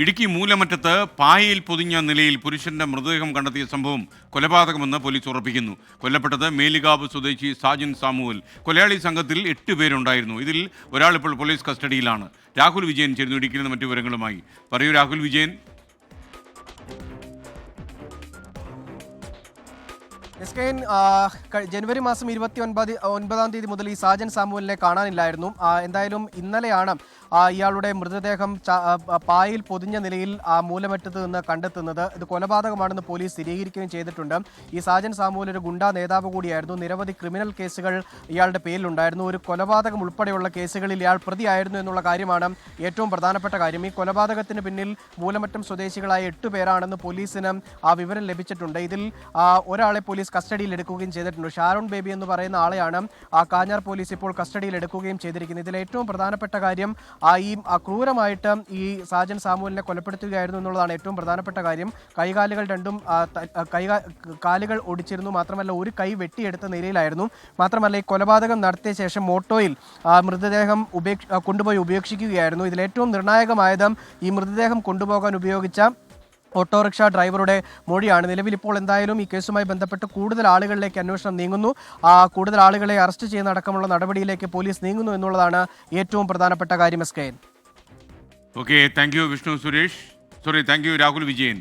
ഇടുക്കി മൂലമറ്റത്ത് പായയിൽ പൊതിഞ്ഞ നിലയിൽ പുരുഷന്റെ മൃതദേഹം കണ്ടെത്തിയ സംഭവം കൊലപാതകമെന്ന് പോലീസ് ഉറപ്പിക്കുന്നു. കൊല്ലപ്പെട്ടത് മേലികാവ് സ്വദേശി സാജൻ സാമുവൽ. കൊലയാളി സംഘത്തിൽ 8 പേരുണ്ടായിരുന്നു. ഇതിൽ ഒരാൾ ഇപ്പോൾ പോലീസ് കസ്റ്റഡിയിലാണ്. രാഹുൽ വിജയൻ ചേരുന്നു ഇടുക്കിയിൽ നിന്ന് മറ്റു വിവരങ്ങളുമായി. പറയൂ രാഹുൽ വിജയൻ. ജനുവരി മാസം 29-ാം തീയതി മുതൽ ഈ സാജൻ സാമുവലിനെ കാണാനില്ലായിരുന്നു. എന്തായാലും ഇന്നലെയാണ് ഇയാളുടെ മൃതദേഹം പായയിൽ പൊതിഞ്ഞ നിലയിൽ മൂലമറ്റത്ത് നിന്ന് കണ്ടെത്തുന്നത്. ഇത് കൊലപാതകമാണെന്ന് പോലീസ് സ്ഥിരീകരിക്കുകയും ചെയ്തിട്ടുണ്ട്. ഈ സാജൻ സാമുവൽ ഒരു ഗുണ്ടാ നേതാവ് കൂടിയായിരുന്നു. നിരവധി ക്രിമിനൽ കേസുകൾ ഇയാളുടെ പേരിലുണ്ടായിരുന്നു. ഒരു കൊലപാതകം ഉൾപ്പെടെയുള്ള കേസുകളിൽ ഇയാൾ പ്രതിയായിരുന്നു എന്നുള്ള കാര്യമാണ് ഏറ്റവും പ്രധാനപ്പെട്ട കാര്യം. ഈ കൊലപാതകത്തിന് പിന്നിൽ മൂലമറ്റം സ്വദേശികളായ 8 പേരാണെന്ന് പോലീസിന് വിവരം ലഭിച്ചിട്ടുണ്ട്. ഇതിൽ ഒരാളെ പോലീസ് കസ്റ്റഡിയിൽ എടുക്കുകയും ചെയ്തിട്ടുണ്ട്. ഷാരോൺ ബേബി എന്ന് പറയുന്ന ആളെയാണ് കാഞ്ഞാർ പോലീസ് ഇപ്പോൾ കസ്റ്റഡിയിൽ എടുക്കുകയും ചെയ്തിരിക്കുന്നത്. ഇതിൽ ഏറ്റവും പ്രധാനപ്പെട്ട കാര്യം ഈ ക്രൂരമായിട്ട് ഈ സാജൻ സാമുവലിനെ കൊലപ്പെടുത്തുകയായിരുന്നു എന്നുള്ളതാണ് ഏറ്റവും പ്രധാനപ്പെട്ട കാര്യം. കൈകാലുകൾ രണ്ടും കാലുകൾ ഒടിച്ചിരുന്നു. മാത്രമല്ല ഒരു കൈ വെട്ടിയെടുത്ത നിലയിലായിരുന്നു. മാത്രമല്ല ഈ കൊലപാതകം നടത്തിയ ശേഷം ഓട്ടോയിൽ മൃതദേഹം കൊണ്ടുപോയി ഉപേക്ഷിക്കുകയായിരുന്നു. ഇതിലേറ്റവും നിർണായകമായത് ഈ മൃതദേഹം കൊണ്ടുപോകാൻ ഉപയോഗിച്ച ഓട്ടോറിക്ഷ ഡ്രൈവറുടെ മൊഴിയാണ്. നിലവിൽ ഇപ്പോൾ എന്തായാലും ഈ കേസുമായി ബന്ധപ്പെട്ട് കൂടുതൽ ആളുകളിലേക്ക് അന്വേഷണം നീങ്ങുന്നു. കൂടുതൽ ആളുകളെ അറസ്റ്റ് ചെയ്യുന്ന അടക്കമുള്ള നടപടിയിലേക്ക് പോലീസ് നീങ്ങുന്നു എന്നുള്ളതാണ് ഏറ്റവും പ്രധാനപ്പെട്ട കാര്യം. Okay, thank you Vishnu Suresh. Thank you Rahul Vijayan.